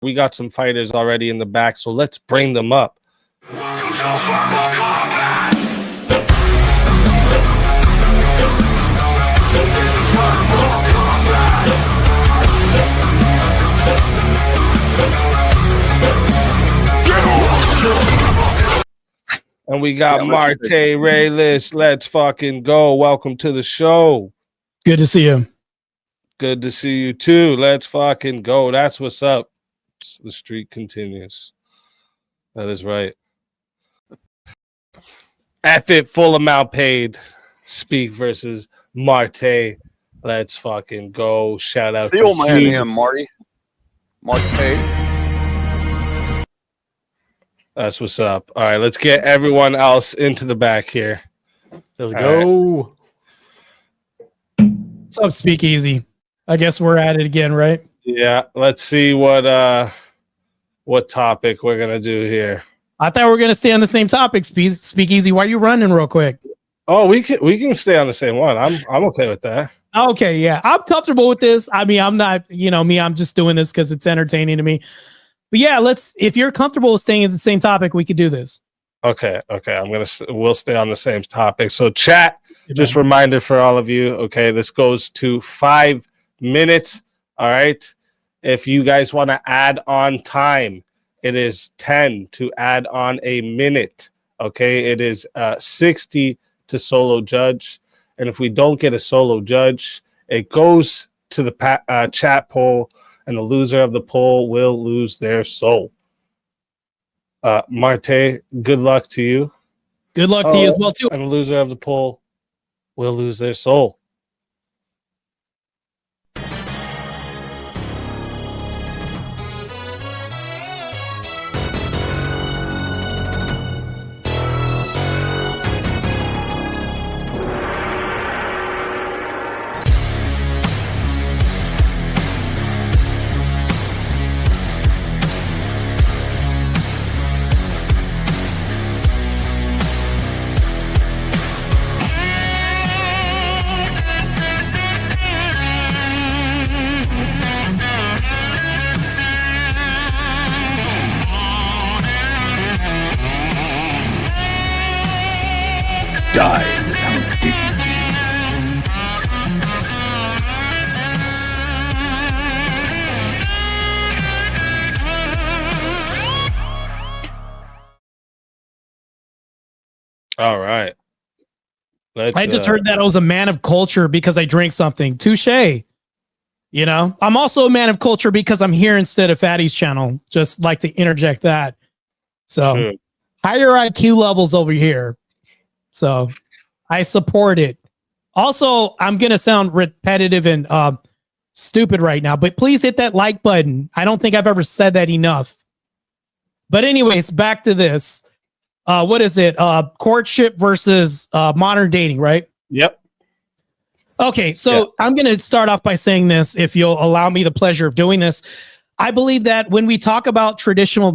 We got some fighters already in the back, so let's bring them up. And we got Martae, Rayless. Let's fucking go. Welcome to the show. Good to see you. Good to see you too. Let's fucking go. That's what's up. The streak continues. That is right. F it, full amount paid. Speak versus Martae. Let's fucking go. Shout out to my name, Martae. That's what's up. All right, let's get everyone else into the back here. Let's go. Right. What's up, Speakeasy? I guess we're at it again, right? Yeah. Let's see what topic we're gonna do here. I thought we were gonna stay on the same topic. Speakeasy, why are you running real quick? Oh, we can stay on the same one. I'm okay with that. Okay, yeah, I'm comfortable with this. I mean, I'm not, I'm just doing this because it's entertaining to me. But yeah, if you're comfortable with staying at the same topic, we could do this. Okay. We'll stay on the same topic. So chat, just reminder for all of you. Okay, this goes to 5 minutes. All right. If you guys want to add on time, it is 10 to add on a minute. Okay, it is 60 to solo judge. And if we don't get a solo judge, it goes to the chat poll. And the loser of the poll will lose their soul. Martae, good luck to you. Good luck to you as well, too. And the loser of the poll will lose their soul. Die without dignity. All right. I just heard that I was a man of culture because I drink something. Touche. I'm also a man of culture because I'm here instead of Fatty's channel. Just like to interject that. So sure. Higher IQ levels over here. So I support it. Also, I'm going to sound repetitive and stupid right now, but please hit that like button. I don't think I've ever said that enough. But anyways, back to this. What is it? Courtship versus modern dating, right? Yep. Okay, so I'm going to start off by saying this, if you'll allow me the pleasure of doing this. I believe that when we talk about traditional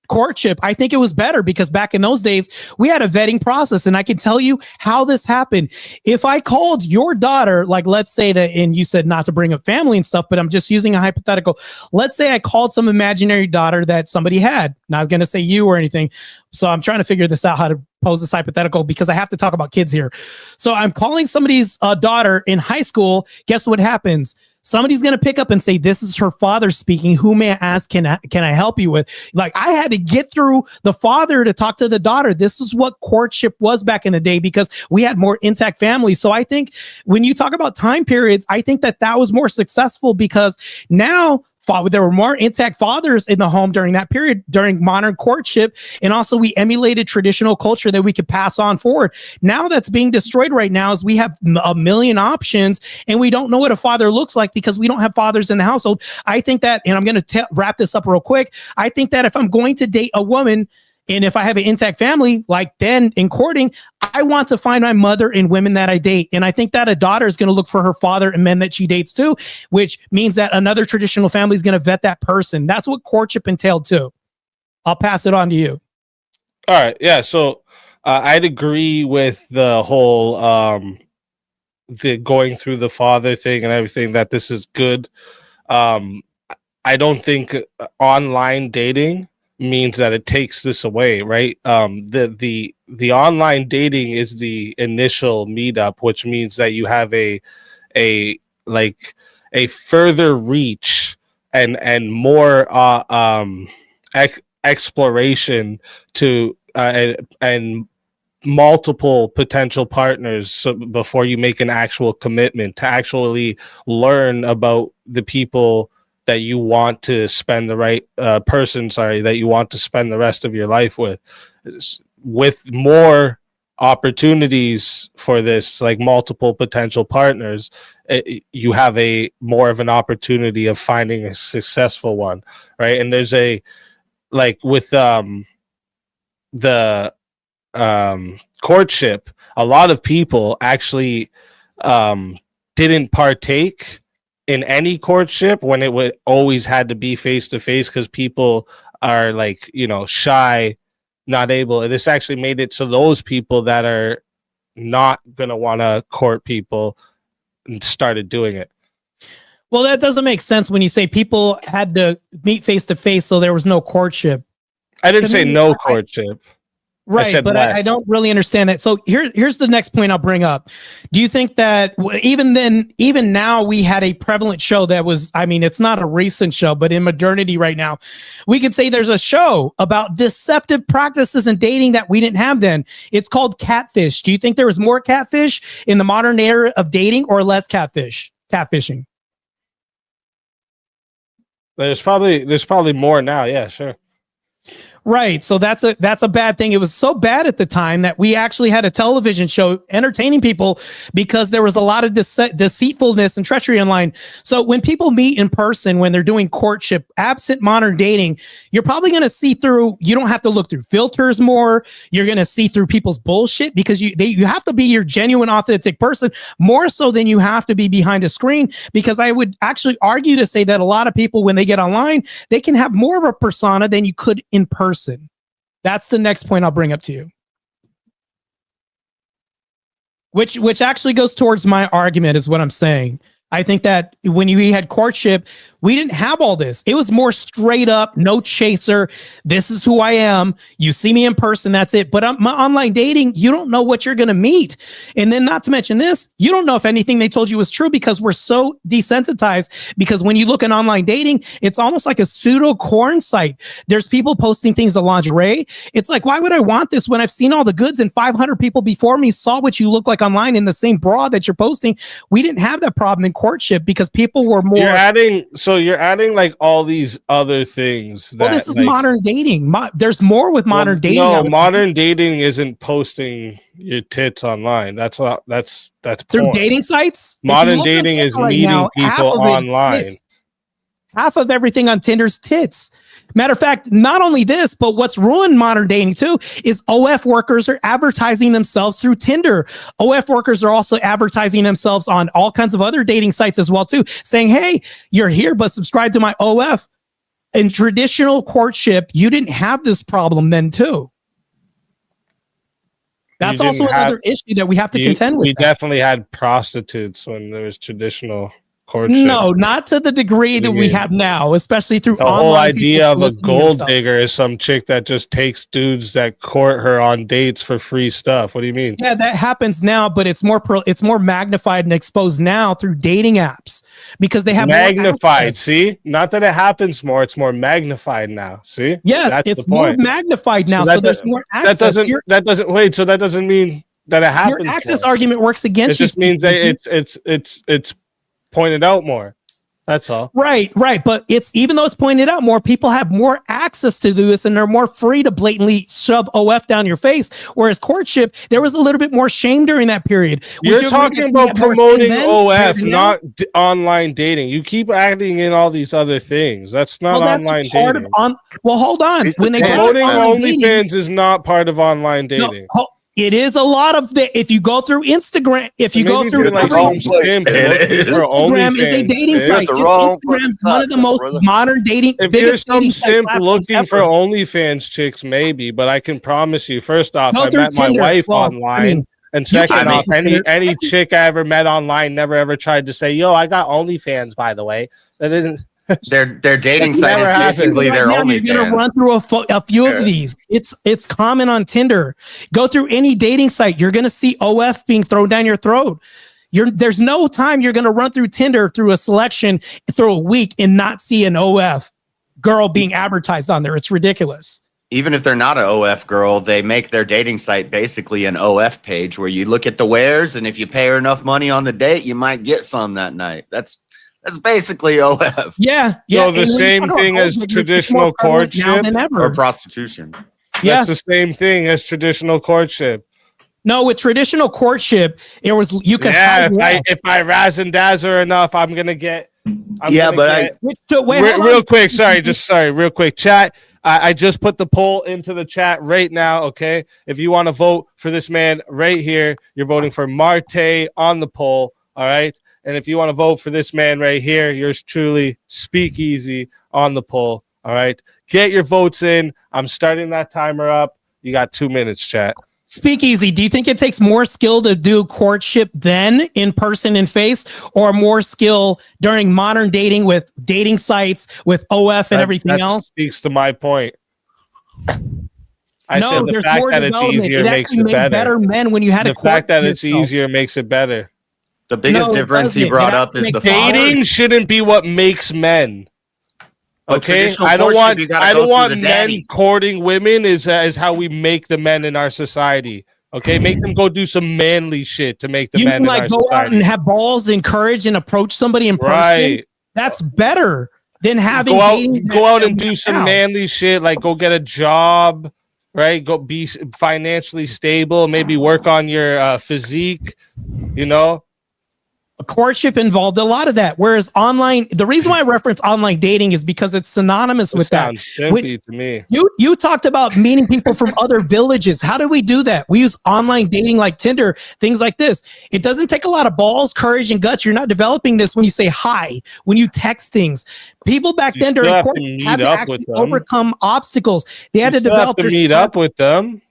courtship, I think it was better because back in those days, we had a vetting process. And I can tell you how this happened. If I called your daughter, like let's say that, and you said not to bring up family and stuff, but I'm just using a hypothetical. Let's say I called some imaginary daughter that somebody had. Not going to say you or anything. So I'm trying to figure this out, how to pose this hypothetical, because I have to talk about kids here. So I'm calling somebody's daughter in high school. Guess what happens? Somebody's going to pick up and say, this is her father speaking. Who may I ask? Can I help you with? Like, I had to get through the father to talk to the daughter. This is what courtship was back in the day because we had more intact families. So I think when you talk about time periods, I think that was more successful because now there were more intact fathers in the home during that period, during modern courtship. And also we emulated traditional culture that we could pass on forward. Now that's being destroyed right now is we have a million options and we don't know what a father looks like because we don't have fathers in the household. I think that, and I'm going to wrap this up real quick. I think that if I'm going to date a woman, and if I have an intact family, like then in courting, I want to find my mother in women that I date. And I think that a daughter is going to look for her father in men that she dates too, which means that another traditional family is going to vet that person. That's what courtship entailed too. I'll pass it on to you. All right. Yeah. So I'd agree with the whole the going through the father thing and everything, that this is good. I don't think online dating means that it takes this away, right? The online dating is the initial meetup, which means that you have a like a further reach and more exploration to and multiple potential partners, so before you make an actual commitment to actually learn about the people that you want to spend the that you want to spend the rest of your life with more opportunities for this, like multiple potential partners. You have a more of an opportunity of finding a successful one, right? And there's a like with the courtship, a lot of people actually didn't partake in any courtship when it would always had to be face to face, because people are like, shy, not able. This actually made it so those people that are not gonna want to court people started doing it. Well, that doesn't make sense when you say people had to meet face to face, so there was no courtship. I didn't say no courtship. Right, but I don't really understand that. So here's the next point I'll bring up. Do you think that even now, we had a prevalent show that was, I mean, it's not a recent show, but in modernity right now, we could say there's a show about deceptive practices in dating that we didn't have then. It's called Catfish. Do you think there was more catfish in the modern era of dating or less catfishing? There's probably more now. Yeah, sure. Right. So that's a bad thing. It was so bad at the time that we actually had a television show entertaining people because there was a lot of deceitfulness and treachery online. So when people meet in person, when they're doing courtship, absent modern dating, you're probably going to see through, you don't have to look through filters more. You're going to see through people's bullshit because you have to be your genuine, authentic person more so than you have to be behind a screen. Because I would actually argue to say that a lot of people, when they get online, they can have more of a persona than you could in person. That's the next point I'll bring up to you. Which actually goes towards my argument is what I'm saying. I think that when we had courtship, we didn't have all this. It was more straight up, no chaser. This is who I am. You see me in person, that's it. But my online dating, you don't know what you're going to meet. And then not to mention this, you don't know if anything they told you was true because we're so desensitized. Because when you look at online dating, it's almost like a pseudo porn site. There's people posting things of lingerie. It's like, why would I want this when I've seen all the goods and 500 people before me saw what you look like online in the same bra that you're posting? We didn't have that problem in courtship because people were more. You're adding like all these other things. Well, this is modern dating. There's more with modern dating. No, modern dating isn't posting your tits online. That's through porn. Dating sites. Modern dating is meeting people online. Half of everything on Tinder's tits. Matter of fact, not only this, but what's ruined modern dating too is OF workers are advertising themselves through Tinder. OF workers are also advertising themselves on all kinds of other dating sites as well too, saying, hey, you're here, but subscribe to my OF. In traditional courtship, you didn't have this problem then too. That's also another issue that we have to contend with. We definitely had prostitutes when there was traditional courtship. No, not to the degree that we have now, especially through the whole idea of a gold digger is some chick that just takes dudes that court her on dates for free stuff. What do you mean? Yeah, that happens now, but it's more magnified and exposed now through dating apps because they have magnified. See, not that it happens more; it's more magnified now. See, yes, it's more magnified now, so there's more access. That doesn't wait. So that doesn't mean that it happens. Your access argument works against you. It just means that it's pointed out more. That's all. Right. But it's, even though it's pointed out more, people have more access to do this and they're more free to blatantly shove OF down your face. Whereas courtship, there was a little bit more shame during that period. You're talking about promoting OF, not online dating. You keep adding in all these other things. That's not online dating. Well, hold on. When they promoting OnlyFans is not part of online dating. No, it is a lot of if you go through Instagram, Instagram is a dating site. Instagram is one of the most modern dating. If you're some simp looking for OnlyFans chicks, maybe, but I can promise you, first off, I met my wife online. And second off, any chick I ever met online never ever tried to say, yo, I got OnlyFans, by the way. That didn't. Their dating That's site is never basically Right their now, only you're gonna fans. run through a few Yeah. of these. It's common on Tinder. Go through any dating site. You're gonna see OF being thrown down your throat. There's no time you're gonna run through Tinder through a selection through a week and not see an OF girl being advertised on there. It's ridiculous. Even if they're not an OF girl, they make their dating site basically an OF page where you look at the wares, and if you pay her enough money on the date, you might get some that night. That's basically OF. Yeah. So the same thing as traditional courtship or prostitution. Yeah. That's the same thing as traditional courtship. No, with traditional courtship, you could if I razz and dazzle enough, I'm gonna get. Real quick. Real quick. Chat. I just put the poll into the chat right now. Okay, if you want to vote for this man right here, you're voting for Martae on the poll. All right, and if you want to vote for this man right here, yours truly, Speakeasy on the poll. All right, get your votes in. I'm starting that timer up. You got 2 minutes, chat. Speakeasy, do you think it takes more skill to do courtship than in person and face, or more skill during modern dating with dating sites, with OF and everything else? Speaks to my point. I No, said the there's fact more that it's development. easier It makes actually it made better. men when you had The fact that it's easier makes it better. The biggest difference he brought up is the dating shouldn't be what makes men. But Okay, traditional I don't courtship, want you gotta go through men the daddy. courting women is how we make the men in our society. Okay, make them go do some manly shit to make the You men mean in like our go out society. and have balls and courage and approach somebody in person? Right. That's better than having Go out and do some manly shit, like go get a job, right? Go be financially stable, maybe work on your physique, you know. A courtship involved a lot of that. Whereas online, the reason why I reference online dating is because it's synonymous with that. Sounds simpy to me. You talked about meeting people from other villages. How do we do that? We use online dating like Tinder, things like this. It doesn't take a lot of balls, courage, and guts. You're not developing this when you say hi, when you text things. People back then during courtship had to actually overcome obstacles. They had to develop to meet up with them.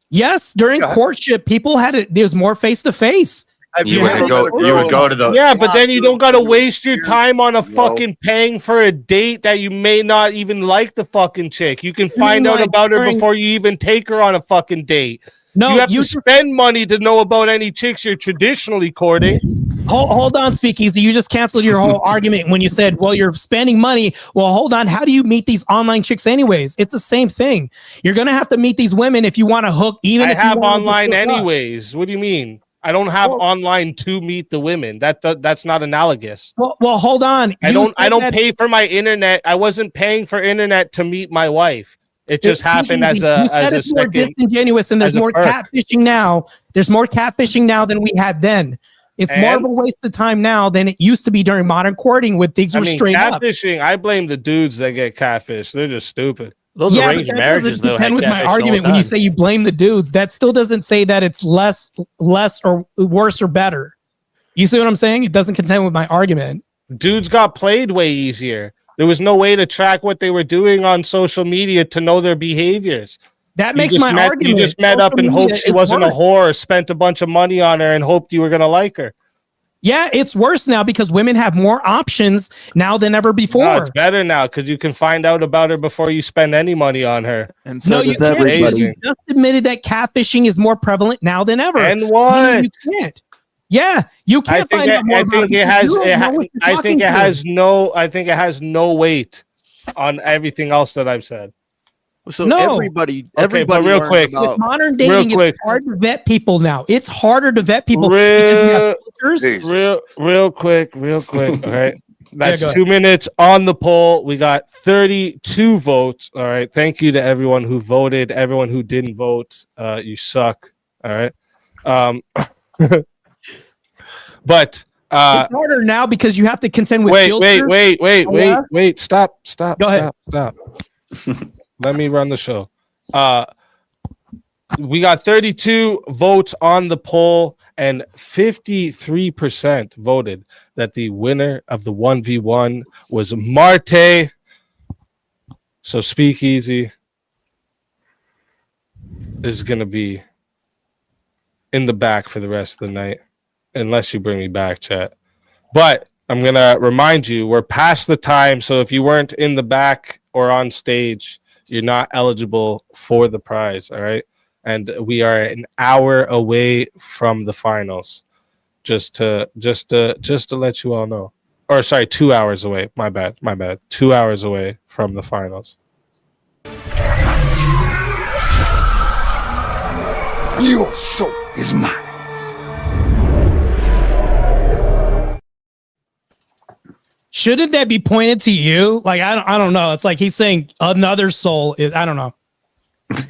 Yes, during courtship, people had it. There's more face to face. You would go to the but then you don't gotta waste your time on a fucking paying for a date that you may not even like the fucking chick. You can find out about her before you even take her on a fucking date. No, you have to spend money to know about any chicks you're traditionally courting. Hold on, Speakeasy. You just canceled your whole argument when you said, well, you're spending money. Well, hold on. How do you meet these online chicks anyways? It's the same thing. You're going to have to meet these women if you want to hook. Even if I have you online anyways. What do you mean? I don't have online to meet the women. That's not analogous. Well, hold on. I don't pay for my internet. I wasn't paying for internet to meet my wife. It just happened as a it's more disingenuous, and there's more catfishing now. There's more catfishing now than we had then. It's more of a waste of time now than it used to be during modern courting when things were straight up. Catfishing, I blame the dudes that get catfished. They're just stupid. Those arranged marriages, though. Depend with my argument when you say you blame the dudes, that still doesn't say that it's less or worse or better. You see what I'm saying? It doesn't contend with my argument. Dudes got played way easier. There was no way to track what they were doing on social media to know their behaviors. That makes my argument. You just met up and hoped she wasn't a whore, or spent a bunch of money on her and hoped you were going to like her. Yeah, it's worse now because women have more options now than ever before. No, it's better now because you can find out about her before you spend any money on her. And so does everybody. You just admitted that catfishing is more prevalent now than ever. And what? You can't. Yeah, you can't find out more about it. I think it has no weight on everything else that I've said. So everybody but real quick, with modern dating, it's hard to vet people now. It's harder to vet people because you have filters. Real quick. All right. That's 2 minutes on the poll. We got 32 votes. All right. Thank you to everyone who voted. Everyone who didn't vote, you suck. All right. But it's harder now because you have to contend with filters. Wait. Stop. Go ahead. Stop. Let me run the show. We got 32 votes on the poll, and 53% voted that the winner of the 1v1 was Martae. So Speakeasy is going to be in the back for the rest of the night, unless you bring me back, chat. But I'm going to remind you, we're past the time. So if you weren't in the back or on stage, you're not eligible for the prize. All right. And we are an hour away from the finals. Just to let you all know. Or sorry, 2 hours away. My bad. 2 hours away from the finals. Your soul is mine. Shouldn't that be pointed to you? Like, I don't know. It's like he's saying another soul is, I don't know.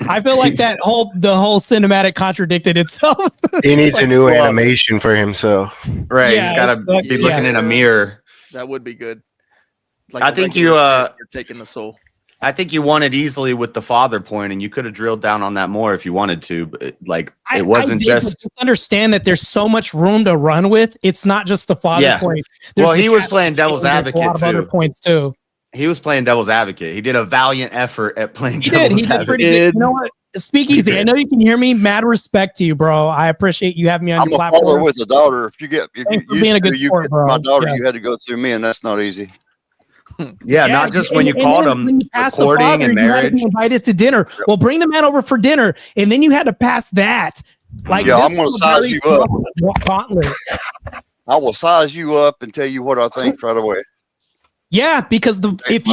I feel like the whole cinematic contradicted itself. He needs a new animation for himself. Right. Yeah, he's got to be looking in a mirror. That would be good. Like I think you're taking the soul. I think you won it easily with the father point, and you could have drilled down on that more if you wanted to. But it wasn't just understand that there's so much room to run with. It's not just the father point. Well, he was playing devil's advocate a lot of other points too. He was playing devil's advocate. He did a valiant effort at playing devil's advocate. Pretty good. You know what? Speakeasy, I know you can hear me. Mad respect to you, bro. I appreciate you having me on your platform. I'm a father with a daughter. If you get being a good sport, bro. My daughter, you had to go through me, and that's not easy. Yeah, not just when you called them courting and marriage. You invited to dinner. Well, bring the man over for dinner, and then you had to pass that. Like, yeah, I'm going to size you up. Gauntlet. I will size you up and tell you what I think right away. Yeah, because if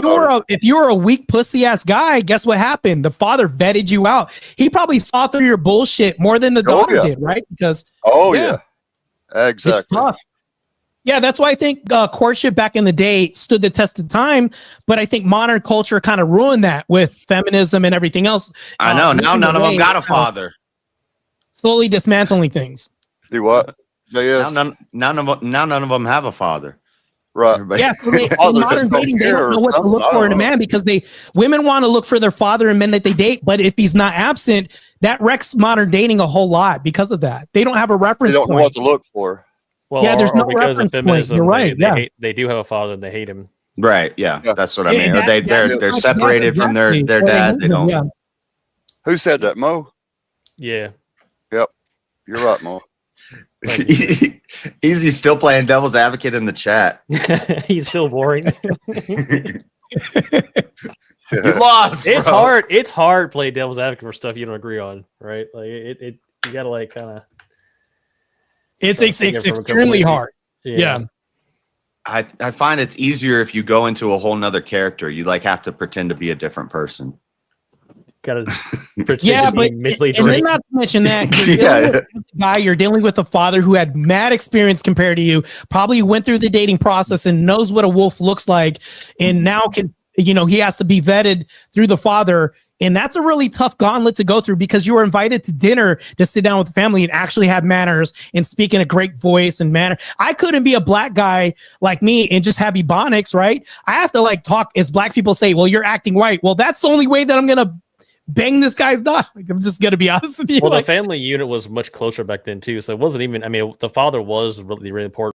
you were a weak pussy ass guy, guess what happened? The father vetted you out. He probably saw through your bullshit more than the daughter did, right? Because exactly, it's tough. Yeah, that's why I think courtship back in the day stood the test of time. But I think modern culture kind of ruined that with feminism and everything else. I know. Now none of them got a father. Slowly dismantling things. Do what? Now none of them have a father. Right. Yeah. So in modern dating, they don't know what to look for in a man because women want to look for their father in men that they date. But if he's not absent, that wrecks modern dating a whole lot because of that. They don't have a reference point. They don't know what to look for. Well, yeah, there's no because of feminism. You're right. They do have a father and they hate him. Right. Yeah. That's what I mean. Or they're separated from their dad. They don't. Yeah. Who said that, Mo? Yeah. Yep. You're right, Mo. Easy still playing devil's advocate in the chat. He's still boring. You lost. It's hard. It's hard to play devil's advocate for stuff you don't agree on, right? Like you gotta like kind of. It's extremely hard. Yeah. I find it's easier if you go into a whole nother character. You have to pretend to be a different person. Gotta yeah, but mentally and then not to mention that you're dealing with a father who had mad experience compared to you, probably went through the dating process and knows what a wolf looks like, and now he has to be vetted through the father. And that's a really tough gauntlet to go through because you were invited to dinner to sit down with the family and actually have manners and speak in a great voice and manner. I couldn't be a black guy like me and just have ebonics, right? I have to talk as black people say, well, you're acting white. Well, that's the only way that I'm going to bang this guy's dog. I'm just going to be honest with you. Well, the family unit was much closer back then too. So it wasn't even, the father was really, really important.